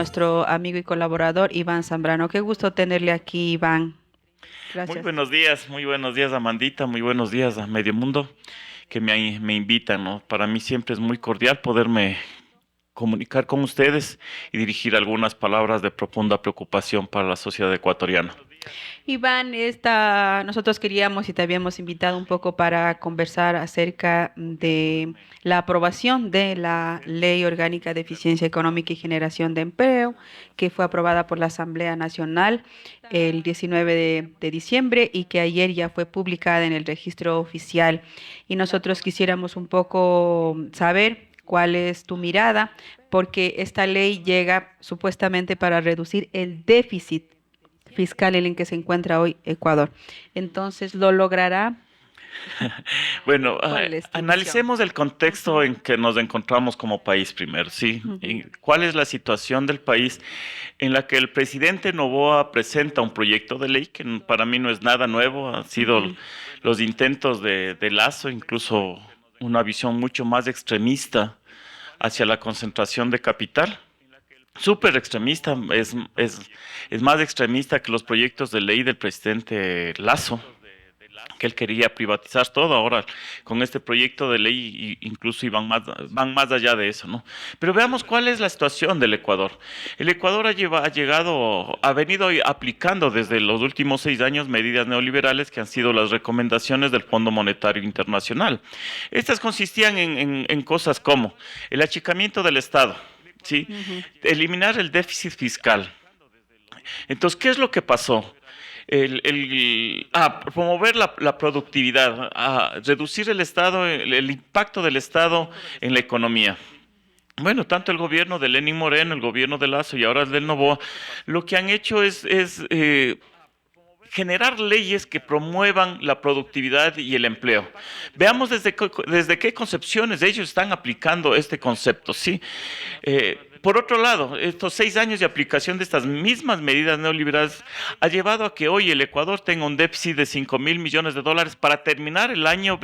nuestro amigo y colaborador Iván Zambrano. Qué gusto tenerle aquí, Iván. Gracias. Muy buenos días, Amandita, muy buenos días a Medio Mundo que me invitan, ¿no? Para mí siempre es muy cordial poderme comunicar con ustedes y dirigir algunas palabras de profunda preocupación para la sociedad ecuatoriana. Iván, nosotros queríamos y te habíamos invitado un poco para conversar acerca de la aprobación de la Ley Orgánica de Eficiencia Económica y Generación de Empleo, que fue aprobada por la Asamblea Nacional el 19 de diciembre y que ayer ya fue publicada en el registro oficial. Y nosotros quisiéramos un poco saber cuál es tu mirada, porque esta ley llega supuestamente para reducir el déficit fiscal en el que se encuentra hoy Ecuador. Entonces, ¿lo logrará? Bueno, ¿Cuál es tu visión? analicemos el contexto Ujú, en que nos encontramos como país primero, ¿sí? ujú, ¿Cuál es la situación del país en la que el presidente Noboa presenta un proyecto de ley que para mí no es nada nuevo? Han sido ujú. los intentos de Lazo, incluso una visión mucho más extremista hacia la concentración de capital. Súper extremista, es más extremista que los proyectos de ley del presidente Lazo, que él quería privatizar todo. Ahora, con este proyecto de ley, incluso van más allá de eso, ¿no? Pero veamos cuál es la situación del Ecuador. El Ecuador ha venido aplicando desde los últimos 6 años medidas neoliberales que han sido las recomendaciones del Fondo Monetario Internacional. Estas consistían en cosas como el achicamiento del Estado, ¿sí? Ujú, Eliminar el déficit fiscal. Entonces, ¿qué es lo que pasó? Promover la productividad, reducir el impacto del Estado en la economía. Bueno, tanto el gobierno de Lenín Moreno, el gobierno de Lazo y ahora el del Noboa, lo que han hecho es generar leyes que promuevan la productividad y el empleo. Veamos desde qué concepciones ellos están aplicando este concepto, ¿sí? Por otro lado, estos 6 años de aplicación de estas mismas medidas neoliberales ha llevado a que hoy el Ecuador tenga un déficit de 5.000 millones de dólares para terminar el año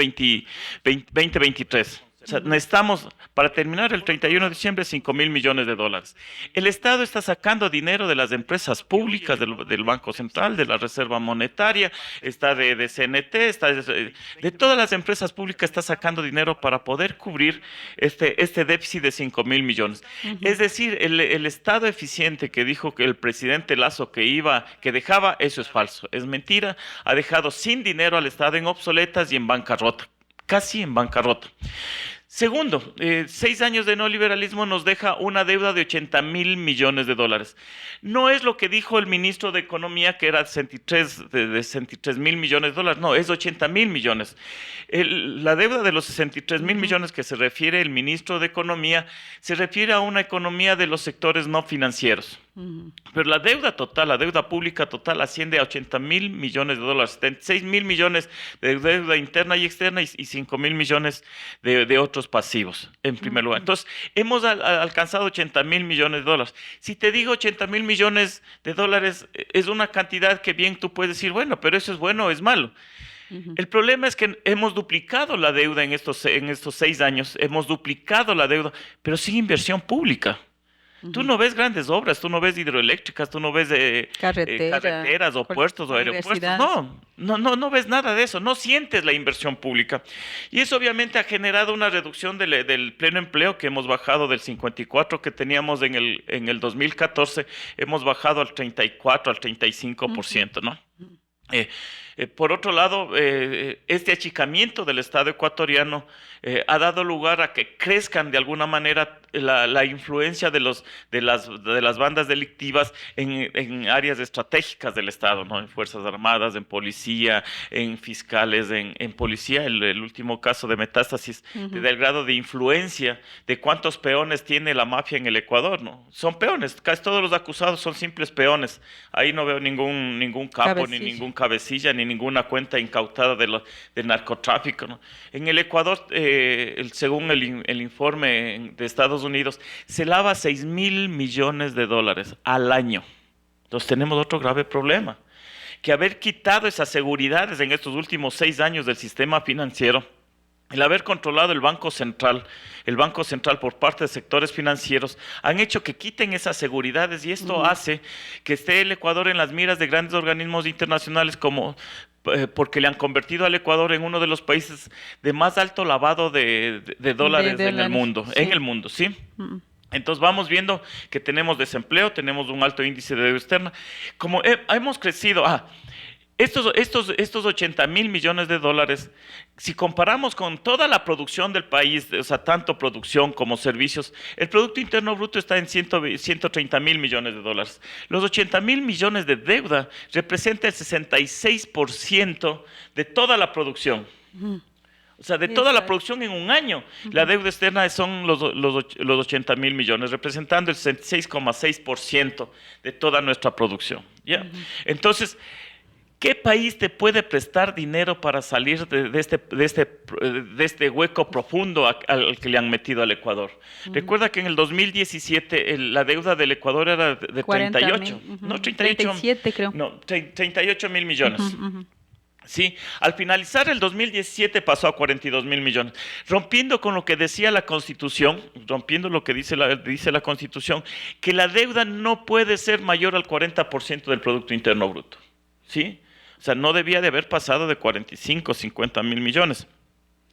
2023. O sea, ujú, necesitamos, para terminar el 31 de diciembre, 5.000 millones de dólares. El Estado está sacando dinero de las empresas públicas, del Banco Central, de la Reserva Monetaria, está de CNT, está de todas las empresas públicas, está sacando dinero para poder cubrir este déficit de 5.000 millones. ujú, Es decir, el Estado eficiente que dijo que el presidente Lazo que dejaba, eso es falso, es mentira. Ha dejado sin dinero al Estado en obsoletas y en bancarrota, casi en bancarrota. Segundo, 6 años de neoliberalismo nos deja una deuda de 80.000 millones de dólares. No es lo que dijo el ministro de Economía, que era 63, de 63.000 millones de dólares, no, es 80.000 millones. La deuda de los 63.000 ujú, millones que se refiere el ministro de Economía se refiere a una economía de los sectores no financieros. ujú, Pero la deuda total, la deuda pública total asciende a 80.000 millones de dólares, 76.000 millones de deuda interna y externa y 5.000 millones de otros pasivos, en primer lugar. ujú, Entonces, hemos alcanzado 80.000 millones de dólares. Si te digo 80.000 millones de dólares, es una cantidad que bien tú puedes decir, bueno, pero eso es bueno o es malo. ujú, El problema es que hemos duplicado la deuda en estos 6 años, hemos duplicado la deuda, pero sin inversión pública. Tú ujú. no ves grandes obras, tú no ves hidroeléctricas, tú no ves Carretera, carreteras o puertos o aeropuertos, universidades. no ves nada de eso, no sientes la inversión pública. Y eso obviamente ha generado una reducción del pleno empleo que hemos bajado del 54 que teníamos en el 2014, hemos bajado al 34, al Ujú, 35%, ¿no? ujú, Eh, por otro lado, este achicamiento del Estado ecuatoriano ha dado lugar a que crezcan de alguna manera la influencia de las bandas delictivas en áreas estratégicas del Estado, ¿no? En Fuerzas Armadas, en policía, en fiscales, en policía. El último caso de Metástasis ujú. del grado de influencia de cuántos peones tiene la mafia en el Ecuador, ¿no? Son peones, casi todos los acusados son simples peones. Ahí no veo ningún capo, ni Cabecilla. ningún cabecilla, ni ninguna cuenta incautada del narcotráfico, ¿no? En el Ecuador, según el informe de Estados Unidos, se lava 6.000 millones de dólares al año. Entonces tenemos otro grave problema, que haber quitado esas seguridades en estos últimos 6 años del sistema financiero el haber controlado el Banco Central por parte de sectores financieros, han hecho que quiten esas seguridades y esto hace que esté el Ecuador en las miras de grandes organismos internacionales porque le han convertido al Ecuador en uno de los países de más alto lavado de dólares en el mundo, ¿sí? Entonces vamos viendo que tenemos desempleo, tenemos un alto índice de deuda externa. Como hemos crecido, estos 80.000 millones de dólares, si comparamos con toda la producción del país, o sea, tanto producción como servicios, el Producto Interno Bruto está en 130.000 millones de dólares. Los 80.000 millones de deuda representa el 66% de toda la producción. O sea, de toda la producción en un año, la deuda externa son los 80.000 millones, representando el 66,6% de toda nuestra producción. ¿Ya? Entonces, ¿qué país te puede prestar dinero para salir de este hueco profundo al que le han metido al Ecuador? Recuerda que en el 2017 la deuda del Ecuador era de 38, no 37 creo. No, 38.000 millones. Sí, al finalizar el 2017 pasó a 42.000 millones, rompiendo con lo que decía la Constitución, rompiendo lo que dice la Constitución, que la deuda no puede ser mayor al 40% del Producto Interno Bruto, ¿sí? O sea, no debía de haber pasado de 45, 50.000 millones.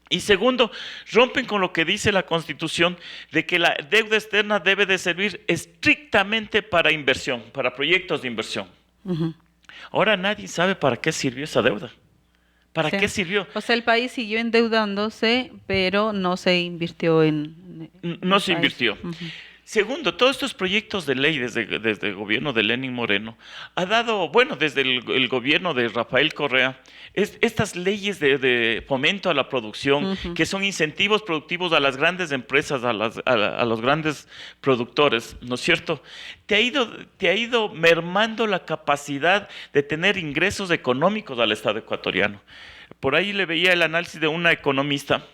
Y segundo, rompen con lo que dice la Constitución de que la deuda externa debe de servir estrictamente para inversión, para proyectos de inversión. Ahora nadie sabe para qué sirvió esa deuda. ¿Para qué sirvió? O sea, el país siguió endeudándose, pero no se invirtió No se invirtió. Segundo, todos estos proyectos de ley desde el gobierno de Lenín Moreno ha dado, bueno, desde el gobierno de Rafael Correa, estas leyes de fomento a la producción, que son incentivos productivos a las grandes empresas, a los grandes productores, ¿no es cierto? Te ha ido mermando la capacidad de tener ingresos económicos al Estado ecuatoriano. Por ahí le veía el análisis de una economista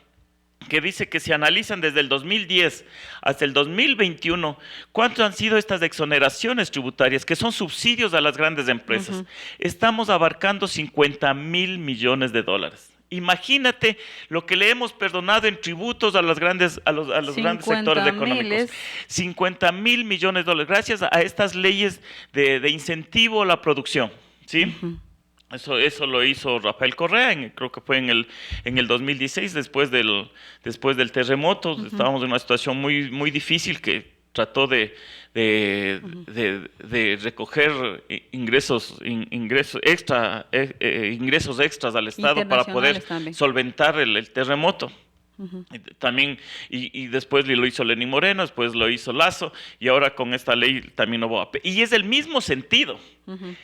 que dice que si analizan desde el 2010 hasta el 2021, ¿cuánto han sido estas exoneraciones tributarias, que son subsidios a las grandes empresas? Estamos abarcando 50.000 millones de dólares. Imagínate lo que le hemos perdonado en tributos a los grandes sectores económicos. 50.000 millones de dólares, gracias a estas leyes de incentivo a la producción, ¿sí? Eso lo hizo Rafael Correa, creo que fue en el 2016, después del terremoto. Estábamos en una situación muy, muy difícil que trató de recoger ingresos extras al Estado para poder solventar el terremoto. También, y después lo hizo Lenín Moreno, después lo hizo Lasso, y ahora con esta ley también hubo. Y es el mismo sentido,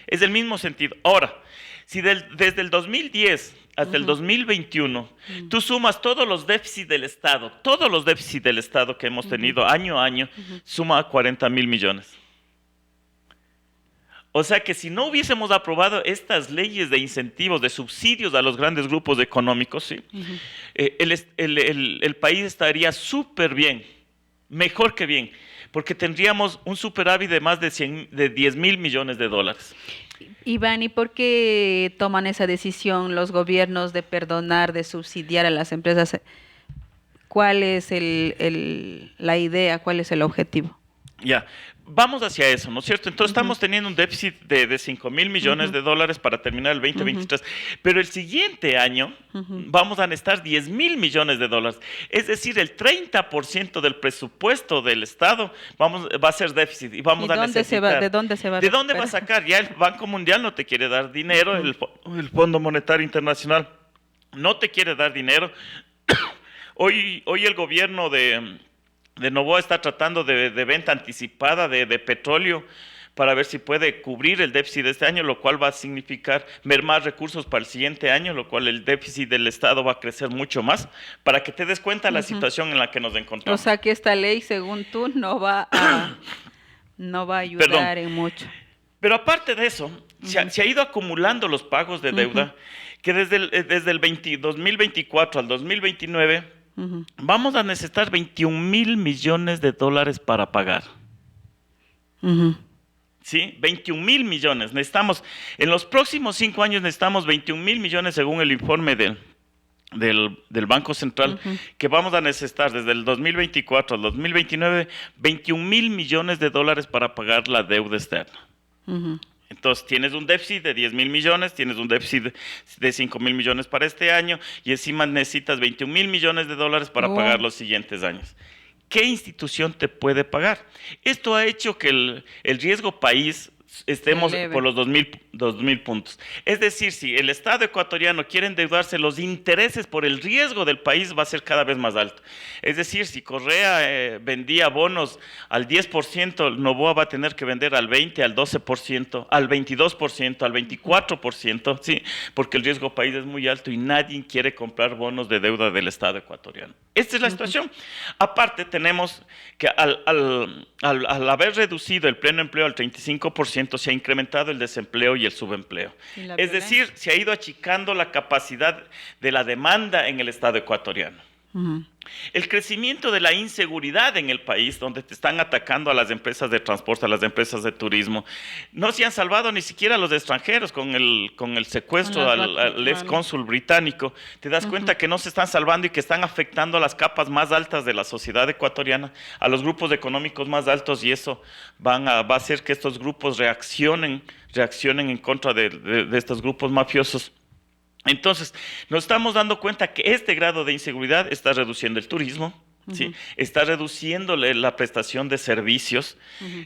es el mismo sentido. Ahora, si desde el 2010 hasta el 2021, tú sumas todos los déficits del Estado que hemos tenido año a año, suma 40.000 millones. O sea que si no hubiésemos aprobado estas leyes de incentivos, de subsidios a los grandes grupos económicos, ¿sí? El país estaría súper bien, mejor que bien, porque tendríamos un superávit de más de 10.000 millones de dólares. Iván, ¿y por qué toman esa decisión los gobiernos de perdonar, de subsidiar a las empresas? ¿Cuál es la idea? ¿Cuál es el objetivo? Ya, vamos hacia eso, ¿no es cierto? Entonces estamos teniendo un déficit de 5.000 millones de dólares para terminar el 2023, pero el siguiente año vamos a necesitar 10.000 millones de dólares, es decir, el 30% del presupuesto del Estado va a ser déficit y vamos a necesitar. ¿De dónde se va a ¿De dónde va a sacar? Ya el Banco Mundial no te quiere dar dinero, el Fondo Monetario Internacional no te quiere dar dinero. Hoy el gobierno de Noboa está tratando de venta anticipada de petróleo para ver si puede cubrir el déficit de este año, lo cual va a significar mermar recursos para el siguiente año, lo cual el déficit del Estado va a crecer mucho más, para que te des cuenta de la situación en la que nos encontramos. O sea que esta ley, según tú, no va a ayudar en mucho. Pero aparte de eso, se ha ido acumulando los pagos de deuda, que desde el 2024 al 2029, vamos a necesitar 21.000 millones de dólares para pagar. ¿Sí? 21.000 millones. Necesitamos, en los próximos 5 años necesitamos 21.000 millones según el informe del Banco Central, que vamos a necesitar desde el 2024 al 2029 21.000 millones de dólares para pagar la deuda externa. Entonces tienes un déficit de 10.000 millones, tienes un déficit de 5.000 millones para este año y encima necesitas 21.000 millones de dólares para pagar los siguientes años. ¿Qué institución te puede pagar? Esto ha hecho que el riesgo país estemos por los 2.000 puntos. Es decir, si el Estado ecuatoriano quiere endeudarse, los intereses por el riesgo del país va a ser cada vez más alto. Es decir, si Correa vendía bonos al 10%, Noboa va a tener que vender al 20%, al 12%, al 22%, al 24%, ¿sí? Porque el riesgo país es muy alto y nadie quiere comprar bonos de deuda del Estado ecuatoriano. Esta es la situación. Aparte, tenemos que al haber reducido el pleno empleo al 35%, se ha incrementado el desempleo y el subempleo. Es decir, se ha ido achicando la capacidad de la demanda en el Estado ecuatoriano. El crecimiento de la inseguridad en el país, donde te están atacando a las empresas de transporte, a las empresas de turismo, no se han salvado ni siquiera a los extranjeros con el secuestro al ex cónsul británico. Te das cuenta que no se están salvando y que están afectando a las capas más altas de la sociedad ecuatoriana, a los grupos económicos más altos, y eso va a hacer que estos grupos reaccionen en contra de estos grupos mafiosos. Entonces, nos estamos dando cuenta que este grado de inseguridad está reduciendo el turismo, ¿sí? Está reduciendo la prestación de servicios,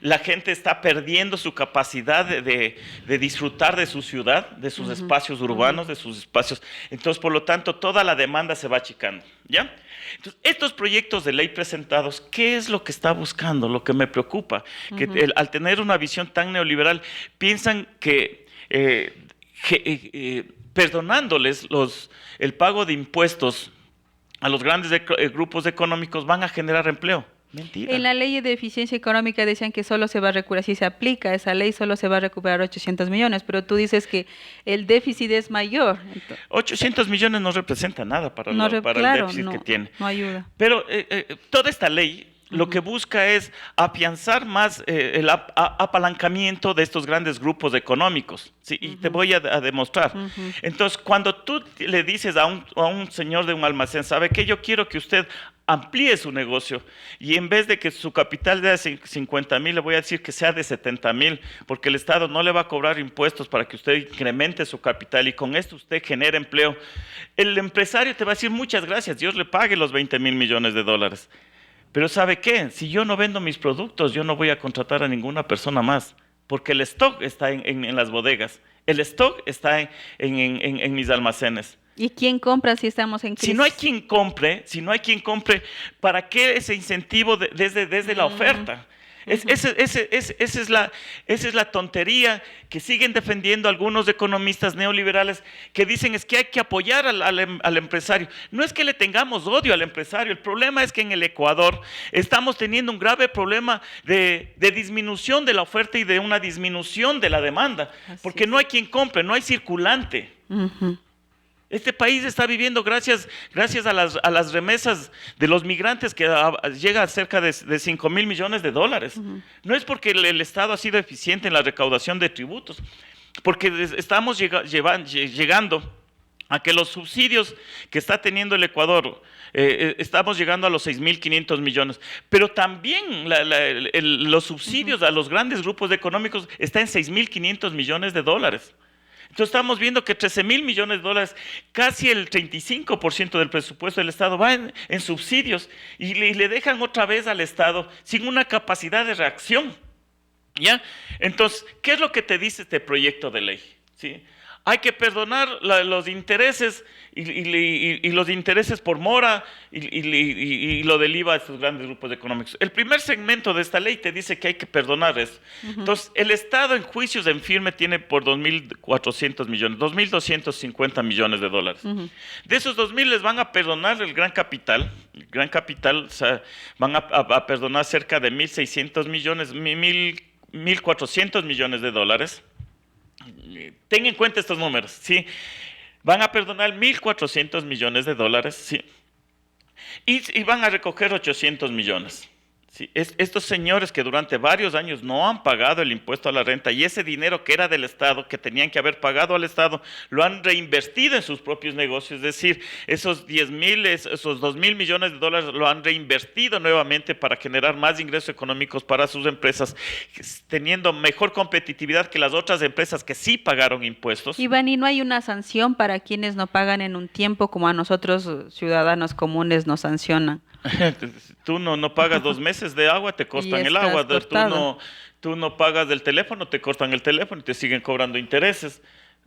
la gente está perdiendo su capacidad de disfrutar de su ciudad, de sus espacios urbanos, de sus espacios. Entonces, por lo tanto, toda la demanda se va achicando, ¿ya? Entonces, estos proyectos de ley presentados, ¿qué es lo que está buscando? Lo que me preocupa, que al tener una visión tan neoliberal, piensan que perdonándoles el pago de impuestos a los grandes grupos económicos van a generar empleo. Mentira. En la ley de eficiencia económica decían que solo se va a recuperar, si se aplica esa ley, solo se va a recuperar 800 millones, pero tú dices que el déficit es mayor. 800 millones no representa nada para el déficit que tiene. No ayuda. Pero toda esta ley lo que busca es afianzar más el apalancamiento de estos grandes grupos económicos, ¿sí? Y te voy a demostrar. Entonces, cuando tú le dices a un señor de un almacén, ¿sabe qué? Yo quiero que usted amplíe su negocio y en vez de que su capital sea de 50.000, le voy a decir que sea de 70.000, porque el Estado no le va a cobrar impuestos para que usted incremente su capital y con esto usted genere empleo. El empresario te va a decir, muchas gracias, Dios le pague los 20.000 millones de dólares. Pero ¿sabe qué? Si yo no vendo mis productos, yo no voy a contratar a ninguna persona más, porque el stock está en las bodegas, el stock está en mis almacenes. ¿Y quién compra si estamos en crisis? Si no hay quien compre, ¿para qué ese incentivo desde la oferta? Esa es la tontería que siguen defendiendo algunos economistas neoliberales que dicen es que hay que apoyar al empresario. No es que le tengamos odio al empresario, el problema es que en el Ecuador estamos teniendo un grave problema de disminución de la oferta y de una disminución de la demanda, porque no hay quien compre, no hay circulante. Este país está viviendo gracias a las remesas de los migrantes que llega a cerca de 5.000 millones de dólares. No es porque el Estado ha sido eficiente en la recaudación de tributos, porque estamos llegando a que los subsidios que está teniendo el Ecuador, estamos llegando a los 6.500 millones, pero también los subsidios a los grandes grupos económicos están en 6.500 millones de dólares. Entonces estamos viendo que 13.000 millones de dólares, casi el 35% del presupuesto del Estado va en subsidios y le dejan otra vez al Estado sin una capacidad de reacción, ¿ya? Entonces, ¿qué es lo que te dice este proyecto de ley? ¿Sí? Hay que perdonar los intereses y los intereses por mora y lo del IVA a estos grandes grupos económicos. El primer segmento de esta ley te dice que hay que perdonar eso. Entonces, el Estado en juicios en firme tiene por 2.400 millones, 2.250 millones de dólares. De esos 2.000 les van a perdonar el gran capital. El gran capital, o sea, van a perdonar cerca de 1.600 millones, 1.400 millones de dólares. Ten en cuenta estos números, ¿sí? Van a perdonar 1.400 millones de dólares, ¿sí? Y van a recoger 800 millones, Sí, estos señores que durante varios años no han pagado el impuesto a la renta y ese dinero que era del Estado, que tenían que haber pagado al Estado, lo han reinvertido en sus propios negocios. Es decir, esos 10.000, esos 2.000 millones de dólares lo han reinvertido nuevamente para generar más ingresos económicos para sus empresas, teniendo mejor competitividad que las otras empresas que sí pagaron impuestos. Iván, ¿y no hay una sanción para quienes no pagan en un tiempo como a nosotros, ciudadanos comunes, nos sancionan? Tú no pagas 2 meses de agua, te cortan el estás agua. cortado. Tú no pagas del teléfono, te cortan el teléfono y te siguen cobrando intereses.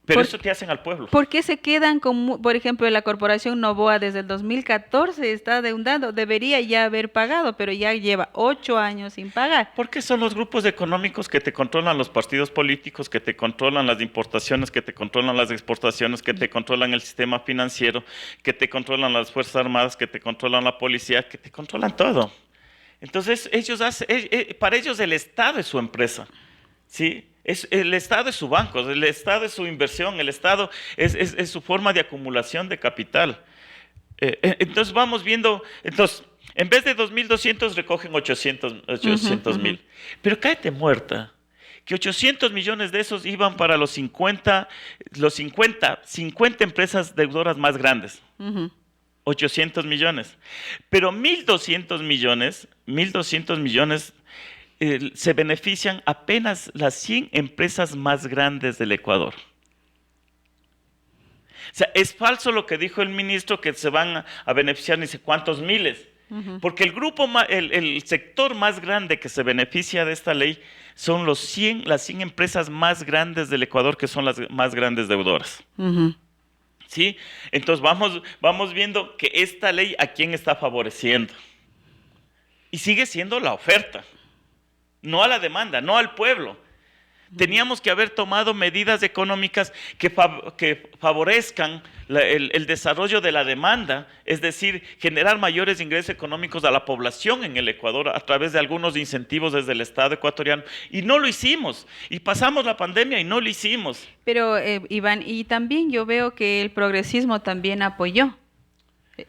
Pero ¿Por, eso te hacen al pueblo. por qué se quedan con, por ejemplo, la corporación Novoa desde el 2014 está adeudando? Debería ya haber pagado, pero ya lleva 8 años sin pagar. Porque son los grupos económicos que te controlan los partidos políticos, que te controlan las importaciones, que te controlan las exportaciones, que te controlan el sistema financiero, que te controlan las Fuerzas Armadas, que te controlan la policía, que te controlan todo. Entonces, para ellos el Estado es su empresa, ¿sí? El Estado es su banco, el Estado es su inversión, el Estado es su forma de acumulación de capital. Entonces vamos viendo, entonces, en vez de 2.200 recogen 800.000. Pero cállate muerta, que 800 millones de esos iban para los 50 empresas deudoras más grandes. 800 millones. Pero 1.200 millones se benefician apenas las 100 empresas más grandes del Ecuador. O sea, es falso lo que dijo el ministro que se van a beneficiar ni sé cuántos miles. Porque el sector más grande que se beneficia de esta ley son las 100 empresas más grandes del Ecuador, que son las más grandes deudoras. ¿Sí? Entonces vamos viendo que esta ley a quién está favoreciendo. Y sigue siendo la oferta, no a la demanda, no al pueblo. Teníamos que haber tomado medidas económicas que favorezcan el desarrollo de la demanda, es decir, generar mayores ingresos económicos a la población en el Ecuador a través de algunos incentivos desde el Estado ecuatoriano. Y no lo hicimos. Y pasamos la pandemia y no lo hicimos. Pero, Iván, y también yo veo que el progresismo también apoyó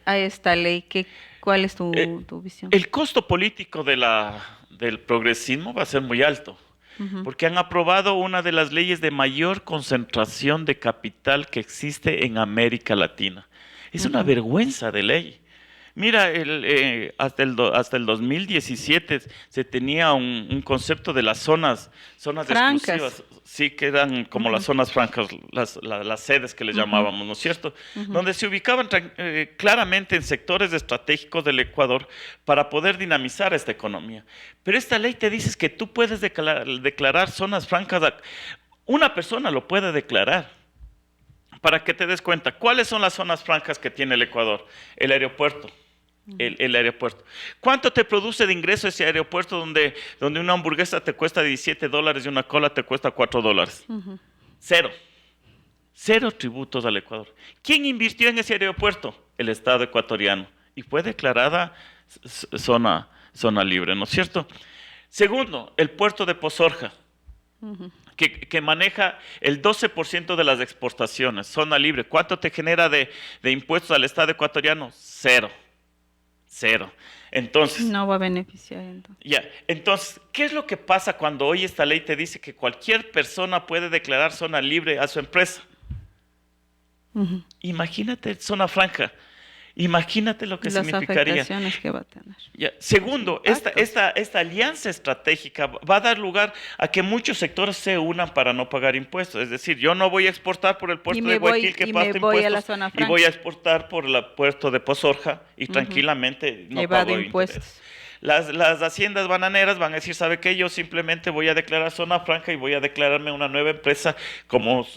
a esta ley. ¿Cuál es tu visión? El costo político del progresismo va a ser muy alto. Porque han aprobado una de las leyes de mayor concentración de capital que existe en América Latina. Es una vergüenza de ley. Mira, hasta el 2017 se tenía un concepto de las zonas francas exclusivas, sí, que eran como las zonas francas, las sedes que le llamábamos, ¿no es cierto? Donde se ubicaban claramente en sectores estratégicos del Ecuador para poder dinamizar esta economía. Pero esta ley te dice que tú puedes declarar zonas francas, una persona lo puede declarar. Para que te des cuenta, ¿cuáles son las zonas francas que tiene el Ecuador? El aeropuerto. El aeropuerto. ¿Cuánto te produce de ingreso ese aeropuerto donde una hamburguesa te cuesta $17 y una cola te cuesta $4? Cero. Cero tributos al Ecuador. ¿Quién invirtió en ese aeropuerto? El Estado ecuatoriano. Y fue declarada zona libre, ¿no es cierto? Segundo, el puerto de Pozorja. Que maneja el 12% de las exportaciones, zona libre. ¿Cuánto te genera de impuestos al Estado ecuatoriano? Cero. Entonces, no va a beneficiar entonces. Entonces, ¿qué es lo que pasa cuando hoy esta ley te dice que cualquier persona puede declarar zona libre a su empresa? Imagínate zona franca. Imagínate lo que significaría. Las afectaciones que va a tener. Segundo, esta alianza estratégica va a dar lugar a que muchos sectores se unan para no pagar impuestos. Es decir, yo no voy a exportar por el puerto de Guayaquil que paga impuestos y voy a exportar por el puerto de Pozorja y tranquilamente no pago impuestos. Las haciendas bananeras van a decir, ¿sabe qué? Yo simplemente voy a declarar zona franca y voy a declararme una nueva empresa como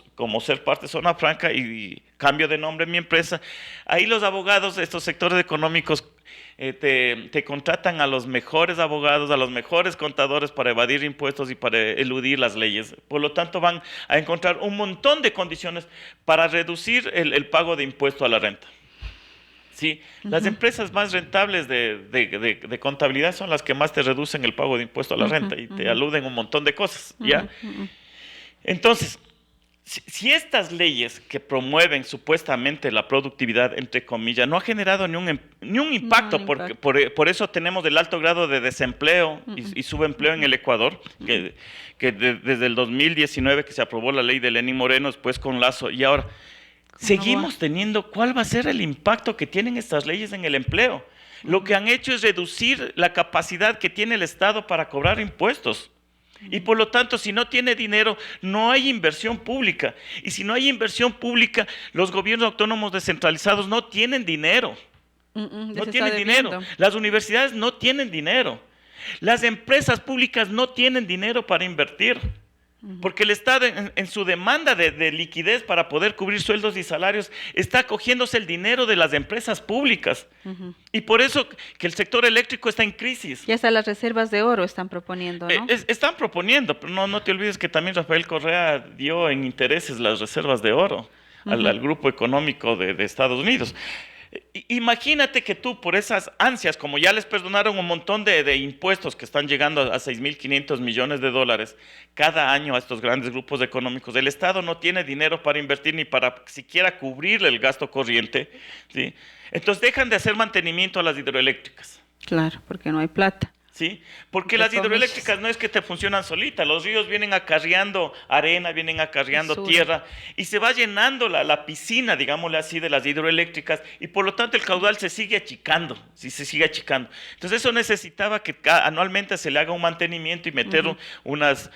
ser parte de zona franca y cambio de nombre en mi empresa. Ahí los abogados de estos sectores económicos te contratan a los mejores abogados, a los mejores contadores para evadir impuestos y para eludir las leyes. Por lo tanto, van a encontrar un montón de condiciones para reducir el pago de impuesto a la renta. Sí, las empresas más rentables de contabilidad son las que más te reducen el pago de impuesto a la renta y te aluden un montón de cosas, ¿ya? Entonces, Si estas leyes que promueven supuestamente la productividad, entre comillas, no ha generado ni un impacto, porque por eso tenemos el alto grado de desempleo y subempleo en el Ecuador, que desde el 2019 que se aprobó la ley de Lenín Moreno, después con Lasso, y ahora seguimos teniendo, ¿cuál va a ser el impacto que tienen estas leyes en el empleo? Lo que han hecho es reducir la capacidad que tiene el Estado para cobrar impuestos. Y por lo tanto, si no tiene dinero, no hay inversión pública. Y si no hay inversión pública, los gobiernos autónomos descentralizados no tienen dinero. No tienen dinero. Las universidades no tienen dinero. Las empresas públicas no tienen dinero para invertir. Porque el Estado en su demanda de liquidez para poder cubrir sueldos y salarios está cogiéndose el dinero de las empresas públicas. Y por eso que el sector eléctrico está en crisis. Y hasta las reservas de oro están proponiendo, ¿no? Están proponiendo, pero no te olvides que también Rafael Correa dio en intereses las reservas de oro al grupo económico de Estados Unidos. Imagínate que tú, por esas ansias, como ya les perdonaron un montón de impuestos que están llegando a 6.500 millones de dólares cada año a estos grandes grupos económicos, el Estado no tiene dinero para invertir ni para siquiera cubrir el gasto corriente, ¿sí? Entonces dejan de hacer mantenimiento a las hidroeléctricas. Claro, porque no hay plata. ¿Sí? Porque las hidroeléctricas no es que te funcionan solitas, los ríos vienen acarreando arena, vienen acarreando tierra y se va llenando la piscina, digámosle así, de las hidroeléctricas y por lo tanto el caudal se sigue achicando, ¿sí? Se sigue achicando. Entonces eso necesitaba que anualmente se le haga un mantenimiento y meter unas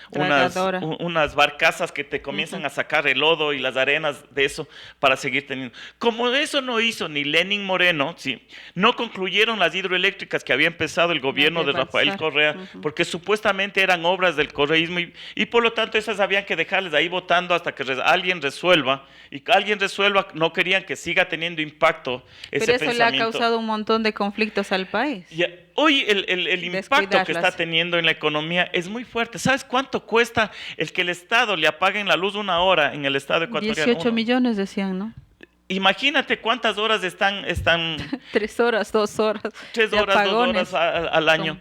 barcazas que te comienzan a sacar el lodo y las arenas de eso para seguir teniendo. Como eso no hizo ni Lenín Moreno, ¿sí? No concluyeron las hidroeléctricas que había empezado el gobierno de Rafael Correa, porque supuestamente eran obras del correísmo y por lo tanto esas habían que dejarles ahí votando hasta que alguien resuelva, y que alguien resuelva, no querían que siga teniendo impacto ese pensamiento. Pero eso le ha causado un montón de conflictos al país. Hoy el impacto que está teniendo en la economía es muy fuerte. ¿Sabes cuánto cuesta el que el Estado le apaguen la luz 1 hora en el Estado ecuatoriano? 18 millones decían, ¿no? Imagínate cuántas horas están 3 horas, 2 horas. 3 horas, 2 horas al año.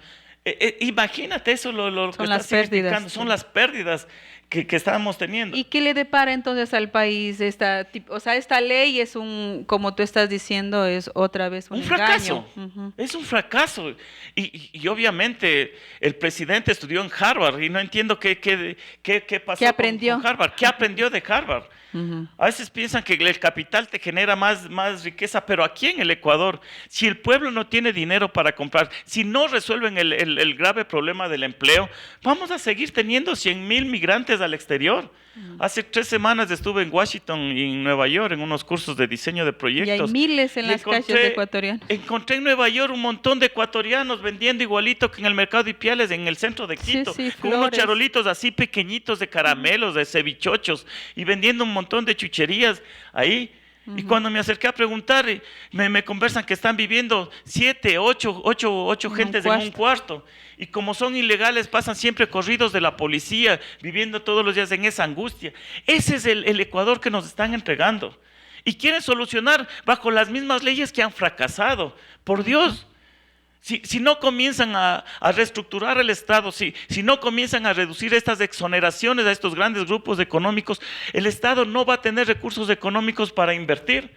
Imagínate eso, lo son que las pérdidas. Son las pérdidas que estamos teniendo. ¿Y qué le depara entonces al país esta ley? Es como tú estás diciendo, es otra vez un fracaso. Es un fracaso. Y obviamente el presidente estudió en Harvard y no entiendo qué pasó ¿Qué aprendió? con Harvard. ¿Qué aprendió de Harvard? A veces piensan que el capital te genera más riqueza, pero aquí en el Ecuador, si el pueblo no tiene dinero para comprar, si no resuelven el grave problema del empleo, vamos a seguir teniendo 100,000 migrantes al exterior. Hace 3 semanas estuve en Washington y en Nueva York en unos cursos de diseño de proyectos. Y hay miles en las calles de ecuatorianos. Encontré en Nueva York un montón de ecuatorianos vendiendo igualito que en el mercado de Ipiales, en el centro de Quito, con unos charolitos así pequeñitos de caramelos, de cevichochos, y vendiendo un montón de chucherías ahí. Y cuando me acerqué a preguntar, me conversan que están viviendo 7, 8 gentes en un cuarto. Y como son ilegales, pasan siempre corridos de la policía, viviendo todos los días en esa angustia. Ese es el Ecuador que nos están entregando. Y quieren solucionar bajo las mismas leyes que han fracasado. Por Dios. Si no comienzan a reestructurar el Estado, si no comienzan a reducir estas exoneraciones a estos grandes grupos económicos, el Estado no va a tener recursos económicos para invertir.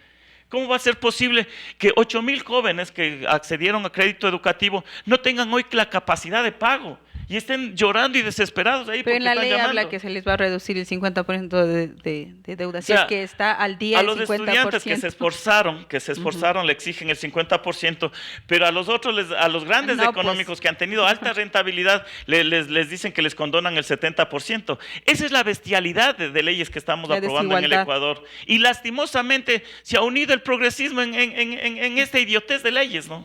¿Cómo va a ser posible que 8,000 jóvenes que accedieron a crédito educativo no tengan hoy la capacidad de pago y estén llorando y desesperados ahí? Pero en la ley habla que se les va a reducir el 50% de deuda, si es que está al día el 50%. A los estudiantes que se esforzaron le exigen el 50%, pero a los grandes económicos que han tenido alta rentabilidad les dicen que les condonan el 70%. Esa es la bestialidad de leyes que estamos aprobando en el Ecuador. Y lastimosamente se ha unido el progresismo en esta idiotez de leyes, ¿no?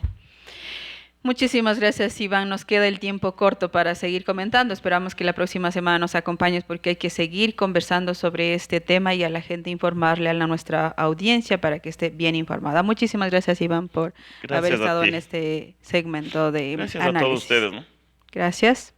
Muchísimas gracias, Iván. Nos queda el tiempo corto para seguir comentando. Esperamos que la próxima semana nos acompañes porque hay que seguir conversando sobre este tema y a la gente informarle a nuestra audiencia para que esté bien informada. Muchísimas gracias, Iván, por haber estado en este segmento de análisis. Gracias a todos ustedes, ¿no? Gracias.